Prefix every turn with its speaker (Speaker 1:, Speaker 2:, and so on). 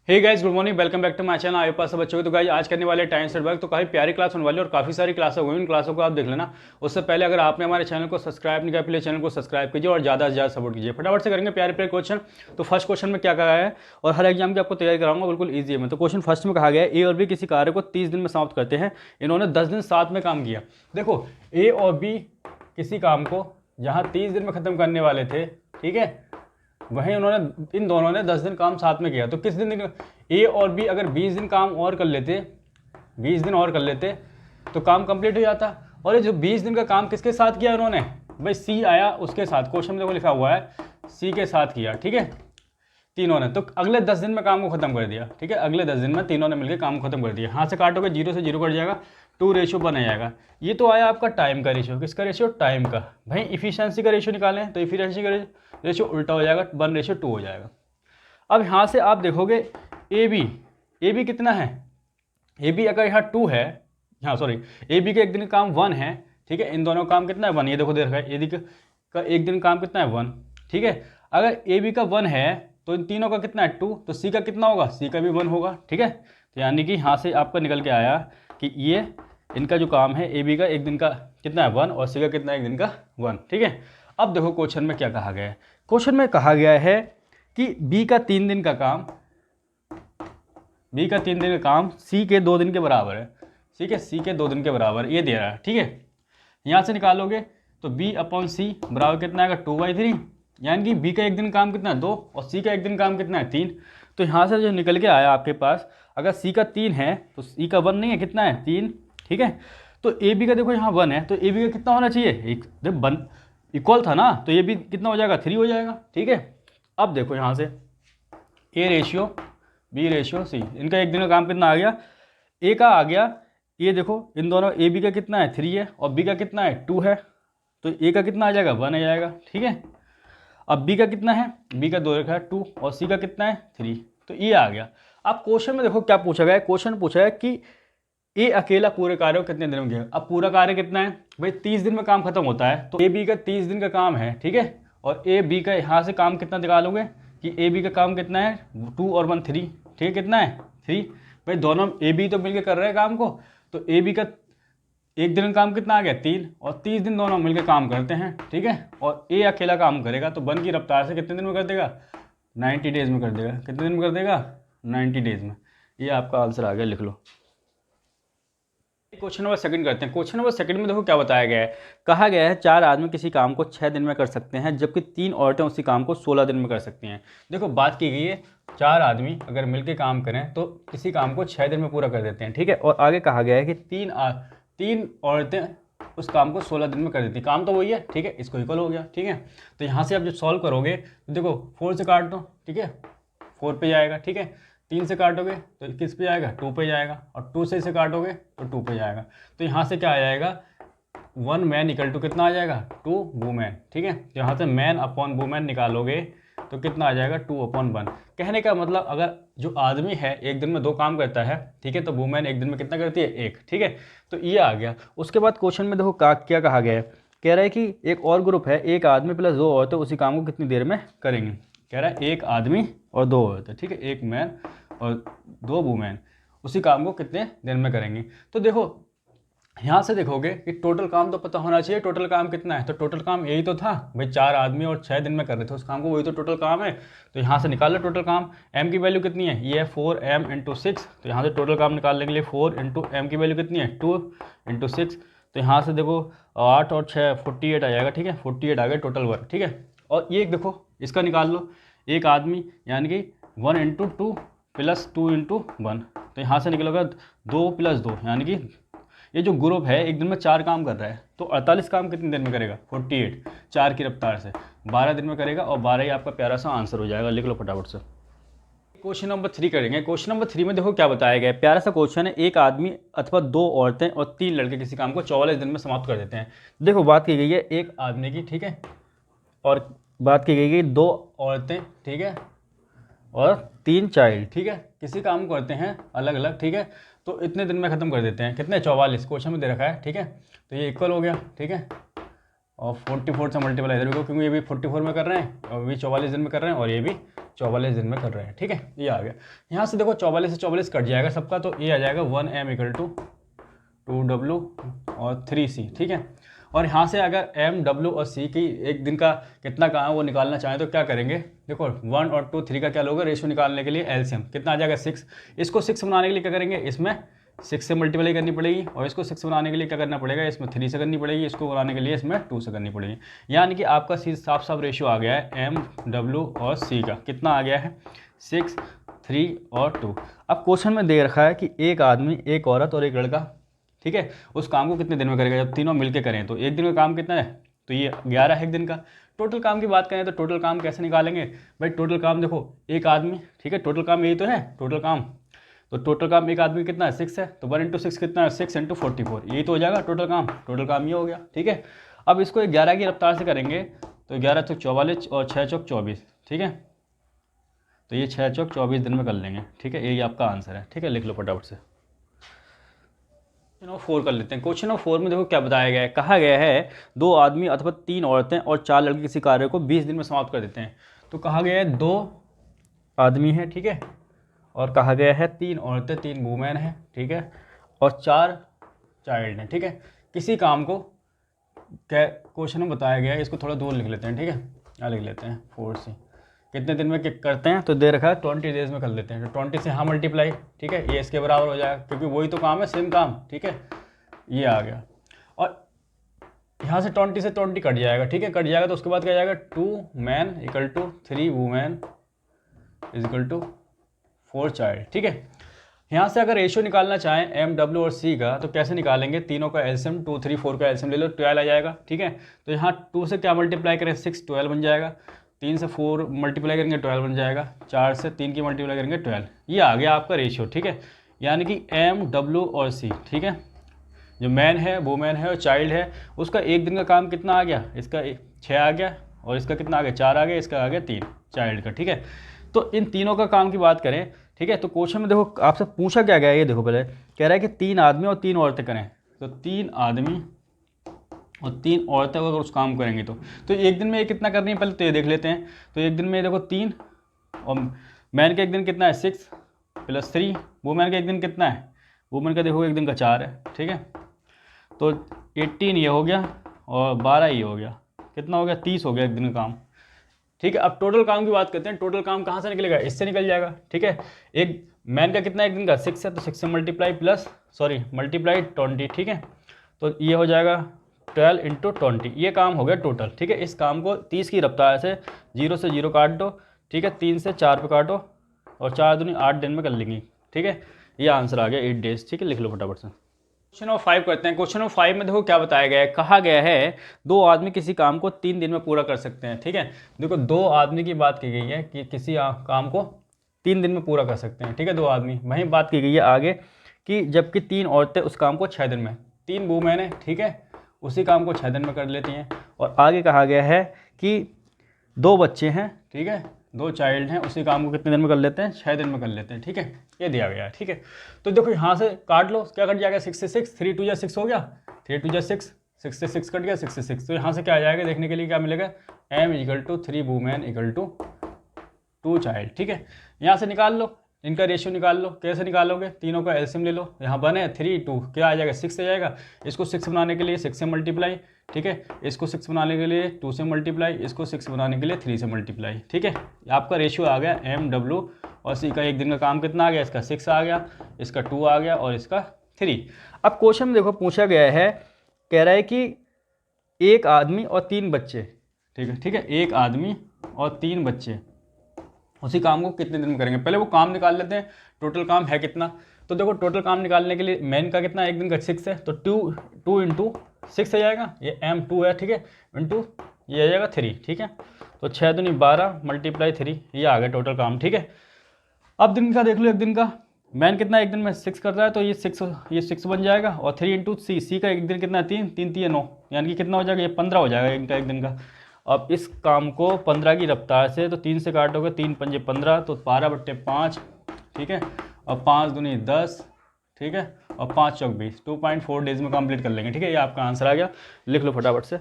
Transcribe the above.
Speaker 1: Hey guys, good morning, welcome back to my channel. आपके पास सब बच्चों की तो गाइस आज करने वाले टाइम सेट वर्क। तो काफ़ी प्यारी क्लास होने वाली है और काफ़ी सारी क्लास हो गई, उन क्लासों को आप देख लेना। उससे पहले अगर आपने हमारे चैनल को सब्सक्राइब नहीं किया, प्लीज चैनल को सब्सक्राइब कीजिए और ज़्यादा से ज़्यादा सपोर्ट कीजिए। फटाफट से करेंगे प्यारे प्यारे क्वेश्चन। तो फर्स्ट क्वेश्चन में क्या कहा है और हर एग्जाम की आपको तैयारी कराऊंगा, बिल्कुल ईजी है। मैं तो क्वेश्चन फर्स्ट में कहा गया है ए और बी किसी कार्य को 30 दिन में समाप्त करते हैं, इन्होंने 10 दिन साथ में काम किया। देखो, ए और बी किसी काम को जहाँ 30 दिन में ख़त्म करने वाले थे, ठीक है, वहीं उन्होंने इन दोनों ने 10 दिन काम साथ में किया। तो किस दिन ए और बी अगर 20 दिन काम और कर लेते, 20 दिन और कर लेते तो काम कंप्लीट हो जाता। और ये जो 20 दिन का काम किसके साथ किया उन्होंने, भाई सी आया उसके साथ। क्वेश्चन में देखो लिखा हुआ है सी के साथ किया, ठीक है, तीनों ने। तो अगले 10 दिन में काम को खत्म कर दिया, ठीक है, अगले 10 दिन में तीनों ने मिलकर काम को खत्म कर दिया। यहाँ से काटोगे 0 से 0 कट जाएगा, 2:1 बन जाएगा। ये तो आया आपका टाइम का रेशियो। किसका रेशियो? टाइम का। भाई इफिशियंसी का रेशियो निकालें तो इफिशियंसी का रेशियो उल्टा हो जाएगा, 1:2 हो जाएगा। अब यहाँ से आप देखोगे ए बी कितना है, ए बी अगर यहाँ 2 है, हाँ सॉरी, ए बी का एक दिन का काम 1 है, ठीक है, इन दोनों का काम कितना है 1। ये देखो दे रखा है ए बी का एक दिन काम कितना है 1, ठीक है। अगर ए बी का 1 है तो इन तीनों का कितना है 2, तो सी का कितना होगा, सी का भी 1 होगा, ठीक है। तो यानी कि यहाँ से आपका निकल के आया कि ये इनका जो काम है ए बी का एक दिन का कितना है 1 और सी का कितना है एक दिन का 1, ठीक है। अब देखो क्वेश्चन में क्या कहा गया है। क्वेश्चन में कहा गया है कि बी का 3 दिन का काम, बी का 3 दिन का काम सी के 2 दिन के बराबर है, ठीक है, सी के 2 दिन के बराबर ये दे रहा है, ठीक है। यहाँ से निकालोगे तो बी अपॉन सी बराबर कितना आएगा 2/3, यानी कि बी का एक दिन काम कितना है 2 और सी का एक दिन काम कितना है 3। तो यहाँ से जो निकल के आया आपके पास, अगर सी का 3 है तो सी का 1 नहीं है, कितना है 3, ठीक है। तो ए बी का देखो यहाँ 1 है तो ए बी का कितना होना चाहिए, एक जब 1 इक्वल था ना तो ये भी कितना हो जाएगा 3 हो जाएगा, ठीक है। अब देखो यहाँ से A ratio B ratio C, इनका एक दिन का काम कितना आ गया, ए का आ गया। ये देखो इन दोनों ए बी का कितना है 3 है और बी का कितना है 2 है, तो ए का कितना आ जाएगा 1 आ जाएगा, ठीक है। अब बी का कितना है, बी का 2 रखा है 2 और सी का कितना है 3, तो ये आ गया। अब क्वेश्चन में देखो क्या पूछा गया है, क्वेश्चन पूछा है कि ए अकेला पूरे कार्य को कितने दिन में किया। अब पूरा कार्य कितना है भाई, 30 दिन में काम खत्म होता है, तो ए बी का 30 दिन का काम है, ठीक है। और ए बी का यहाँ से काम कितना निकालोगे कि ए बी का काम कितना है 2 और 1 3, ठीक है, कितना है 3। भाई दोनों ए बी तो मिलकर कर रहे हैं काम को, तो ए बी का एक दिन का काम कितना आ गया 3 और 30 दिन दोनों मिलकर काम करते हैं, ठीक है। और ए अकेला काम करेगा तो 1 की रफ्तार से कितने दिन में कर देगा, 90 डेज में कर देगा। कितने दिन में कर देगा, 90 डेज में। ये आपका आंसर आ गया, लिख लो। क्वेश्चन नंबर सेकंड करते हैं। क्वेश्चन नंबर सेकंड में देखो क्या बताया गया है। कहा गया है 4 आदमी किसी काम को 6 दिन में कर सकते हैं, जबकि 3 औरतें उसी काम को 16 दिन में कर सकती हैं। देखो बात की गई है 4 आदमी अगर मिलकर काम करें तो किसी काम को 6 दिन में पूरा कर देते हैं, ठीक है। और आगे कहा गया है कि 3 औरतें उस काम को 16 दिन में कर देती हैं। काम तो वही है, ठीक है, इसको इक्वल हो गया, ठीक है। तो यहाँ से आप जब सॉल्व करोगे तो देखो 4 से काट दो, ठीक है, 4 पे जाएगा, ठीक है। 3 से काटोगे तो किस पे जाएगा 2 पे जाएगा, और 2 से इसे काटोगे तो 2 पे जाएगा। तो यहाँ से क्या आ जाएगा 1 मैन इक्वल टू कितना आ जाएगा 2 वुमेन, ठीक है। तो यहाँ से मैन अपॉन वुमेन निकालोगे तो कितना आ जाएगा 2/1। कहने का मतलब अगर जो आदमी है एक दिन में 2 काम करता है, ठीक है, तो वुमेन एक दिन में कितना करती है 1, ठीक है। तो ये आ गया। उसके बाद क्वेश्चन में देखो क्या कहा गया है। कह रहा है कि एक और ग्रुप है, एक आदमी प्लस 2 औरतें उसी काम को कितनी देर में करेंगे। कह रहा है एक आदमी और 2 औरतें, ठीक है, एक मैन और 2 वुमेन उसी काम को कितने दिन में करेंगे। तो देखो यहाँ से देखोगे कि टोटल काम तो पता होना चाहिए, टोटल काम कितना है। तो टोटल काम यही तो था भाई, 4 आदमी और 6 दिन में कर रहे थे उस काम को, वही तो टोटल काम है। तो यहाँ से निकाल लो टोटल काम। एम की वैल्यू कितनी है, ये है 4m × 6। तो यहाँ से टोटल काम निकालने के लिए 4 × m की वैल्यू कितनी है 2 × 6। तो यहाँ से देखो 8 और 6 48 आ जाएगा, ठीक है, 48 आ गया टोटल वर्क, ठीक है। और ये देखो इसका निकाल लो, एक आदमी यानी कि 1 × 2 प्लस 2 × 1। तो यहाँ से निकलेगा 2 + 2, यानी कि ये जो ग्रुप है एक दिन में 4 काम कर रहा है, तो 48 काम कितनी देर में करेगा 48, 4 की रफ्तार से 12 दिन में करेगा, और 12 ही आपका प्यारा सा आंसर हो जाएगा। लिख लो फटाफट से। क्वेश्चन नंबर 3 करेंगे। क्वेश्चन नंबर 3 में देखो क्या बताया गया है। प्यारा सा क्वेश्चन है, एक आदमी अथवा 2 औरतें और 3 लड़के किसी काम को 44 दिन में समाप्त कर देते हैं। देखो बात की गई है एक आदमी की, ठीक है, और बात की गई है 2 औरतें, ठीक है, और 3 चाइल्ड, ठीक है, किसी काम को करते हैं अलग अलग, ठीक है। तो इतने दिन में ख़त्म कर देते हैं, कितने 44 क्वेश्चन में दे रखा है, ठीक है। तो ये इक्वल हो गया, ठीक है, और 44 से मल्टीप्लाई इधर भी करो, क्योंकि ये भी 44 में कर रहे हैं और भी 44 दिन में कर रहे हैं और ये भी 44 दिन में कर रहे हैं। ठीक है, ये आ गया। यहाँ से देखो 44 से 44 कट जाएगा सबका, तो ये आ जाएगा 1m = 2w और 3c। ठीक है, और यहाँ से अगर m, w और c की एक दिन का कितना काम है वो निकालना चाहें तो क्या करेंगे, देखो 1 और 2 3 का क्या लोगे रेशियो निकालने के लिए एलसीएम कितना आ जाएगा 6। इसको 6 बनाने के लिए क्या करेंगे, इसमें 6 से मल्टीप्लाई करनी पड़ेगी, और इसको 6 बनाने के लिए क्या करना पड़ेगा, इसमें 3 से करनी पड़ेगी, इसको बनाने के लिए इसमें 2 से करनी पड़ेगी। यानी कि आपका साफ साफ रेशियो आ गया है m, w और c का कितना आ गया है 6, 3 और 2। अब क्वेश्चन में दे रखा है कि एक आदमी, एक औरत और एक लड़का, ठीक है, उस काम को कितने दिन में करेगा। जब तीनों मिलके करें तो एक दिन का काम कितना है, तो ये 11 है एक दिन का। टोटल काम की बात करें तो टोटल काम कैसे निकालेंगे भाई, टोटल काम देखो एक आदमी, ठीक है, टोटल काम यही तो है टोटल काम, तो टोटल काम एक आदमी कितना है 6 है, तो 1 × 6 कितना है 6 × 44, यही तो हो जाएगा टोटल काम। टोटल काम ये हो गया। ठीक है, अब इसको 11 की रफ्तार से करेंगे तो 11 चौक 44 और 6 चौक 24। ठीक है, तो ये 6 चौक 24 दिन में कर लेंगे। ठीक है, यही आपका आंसर है। ठीक है, लिख लो फटाफट से। क्वेश्चन नंबर 4 कर लेते हैं। क्वेश्चन नंबर 4 में देखो क्या बताया गया है, कहा गया है 2 आदमी अथवा 3 औरतें और 4 लड़के किसी कार्य को 20 दिन में समाप्त कर देते हैं। तो कहा गया है 2 आदमी हैं, ठीक है, और कहा गया है 3 औरतें, 3 वुमेन हैं, ठीक है, और 4 चाइल्ड हैं। ठीक है, किसी काम को क्या क्वेश्चन में बताया गया है, इसको थोड़ा दूर लिख लेते हैं। ठीक है, यहाँ लिख लेते हैं 4c, कितने दिन में करते हैं, तो दे रखा है 20 डेज में कर लेते हैं, तो 20 से हाँ मल्टीप्लाई, ठीक है, ये इसके बराबर हो जाएगा, क्योंकि वही तो काम है, सेम काम। ठीक है, ये आ गया, और यहाँ से 20 से 20 कट जाएगा। ठीक है, कट जाएगा तो उसके बाद क्या जाएगा 2 मैन = 3 वुमेन = 4 चाइल्ड। ठीक है, यहाँ से अगर रेशियो निकालना चाहें m, w और c का, तो कैसे निकालेंगे, तीनों का एलसीएम 2, 3, 4 का एलसीएम ले लो, 12 आ जाएगा। ठीक है, तो यहाँ 2 से क्या मल्टीप्लाई करें 6, 12 बन जाएगा, 3 से 4 मल्टीप्लाई करेंगे 12 बन जाएगा, 4 से 3 की मल्टीप्लाई करेंगे 12, ये आ गया आपका रेशियो। ठीक है, यानी कि m, w और c, ठीक है, जो मैन है, वुमेन है और चाइल्ड है, उसका एक दिन का काम कितना आ गया, इसका 6 आ गया, और इसका कितना आ गया 4 आ गया, इसका आ गया 3 चाइल्ड का। ठीक है, तो इन तीनों का काम की बात करें, ठीक है, तो क्वेश्चन में देखो आपसे पूछा क्या गया है, ये देखो पहले कह रहा है कि 3 आदमी और 3 औरतें करें, तो 3 आदमी और 3 औरतें अगर उस काम करेंगे तो एक दिन में ये कितना करनी है, पहले तो ये देख लेते हैं। तो एक दिन में देखो 3, और मैन का एक दिन कितना है 6 + 3, वुमेन का एक दिन कितना है, वुमेन का देखो एक दिन का 4 है। ठीक है, तो 18 ये हो गया और 12 ये हो गया, कितना हो गया 30 हो गया एक दिन का काम। ठीक है, अब टोटल काम की बात करते हैं, टोटल काम कहाँ से निकलेगा, इससे निकल जाएगा। ठीक है, एक मैन का कितना एक दिन का 6 है, तो 6 से मल्टीप्लाई 20। ठीक है, तो ये हो जाएगा 12 × 20, ये काम हो गया टोटल। ठीक है, इस काम को 30 की रफ्तार से 0 से 0 काट दो, ठीक है, 3 से 4 पे काटो, और 4 दूनी 8 दिन में कर लेंगी। ठीक है, ये आंसर आ गया 8 डेज। ठीक है, लिख लो फटाफट से। क्वेश्चन नंबर 5 करते हैं। क्वेश्चन नंबर 5 में देखो क्या बताया गया है, कहा गया है 2 आदमी किसी काम को 3 दिन में पूरा कर सकते हैं। ठीक है, देखो 2 आदमी की बात की गई है कि किसी काम को 3 दिन में पूरा कर सकते हैं। ठीक है, 2 आदमी, वहीं बात की गई है आगे कि जबकि 3 औरतें उस काम को 6 दिन में, 3 वुमेन है, ठीक है, उसी काम को 6 दिन में कर लेती हैं। और आगे कहा गया है कि 2 बच्चे हैं, ठीक है, 2 चाइल्ड हैं, उसी काम को कितने दिन में कर लेते हैं, 6 दिन में कर लेते हैं। ठीक है, ये दिया गया है। ठीक है, तो देखो यहाँ से काट लो, क्या कट जाएगा 6 से 6, 3 2 6 हो गया, 3 2 6, 6 से 6 कट गया, 6 से 6, तो यहाँ से क्या आ जाएगा देखने के लिए क्या मिलेगा, m = 3 वुमेन = 2 चाइल्ड। ठीक है, यहाँ से निकाल लो, इनका रेशियो निकाल लो। कैसे निकालोगे, तीनों का एलसीएम ले लो, यहाँ 1 है 3 2, क्या आ जाएगा 6 आ जाएगा, इसको 6 बनाने के लिए 6 से मल्टीप्लाई, ठीक है, इसको 6 बनाने के लिए 2 से मल्टीप्लाई, इसको 6 बनाने के लिए 3 से मल्टीप्लाई। ठीक है, आपका रेशियो आ गया m, w और c का एक दिन का काम कितना आ गया, इसका 6 आ गया, इसका 2 आ गया और इसका 3। अब क्वेश्चन में देखो पूछा गया है, कह रहा है कि एक आदमी और 3 बच्चे, ठीक है, एक आदमी और 3 बच्चे उसी काम को कितने दिन में करेंगे। पहले वो काम निकाल लेते हैं, टोटल काम है कितना। तो देखो टोटल काम निकालने के लिए मैन का कितना एक दिन का 6 है, तो 2 × 6 आ जाएगा, ये m2 है, ठीक है, इंटू ये आ जाएगा 3। ठीक है, तो 6 दूनी 12 × 3, ये आ गया टोटल काम। ठीक है, अब दिन का देख लो, एक दिन का मैन कितना एक दिन में 6 कर रहा है, तो ये 6 बन जाएगा, और 3 × c का एक दिन कितना है 3 3 3 9, यानी कि कितना हो जाएगा, ये 15 हो जाएगा इनका एक दिन का। अब इस काम को 15 की रफ्तार से, तो 3 से काटोगे, 3 पंजे 15, तो 12/5, ठीक है, और 5 दूनी 10, ठीक है, और 5 चौक 20, 2.4 डेज में कंप्लीट कर लेंगे। ठीक है, ये आपका आंसर आ गया, लिख लो फटाफट से।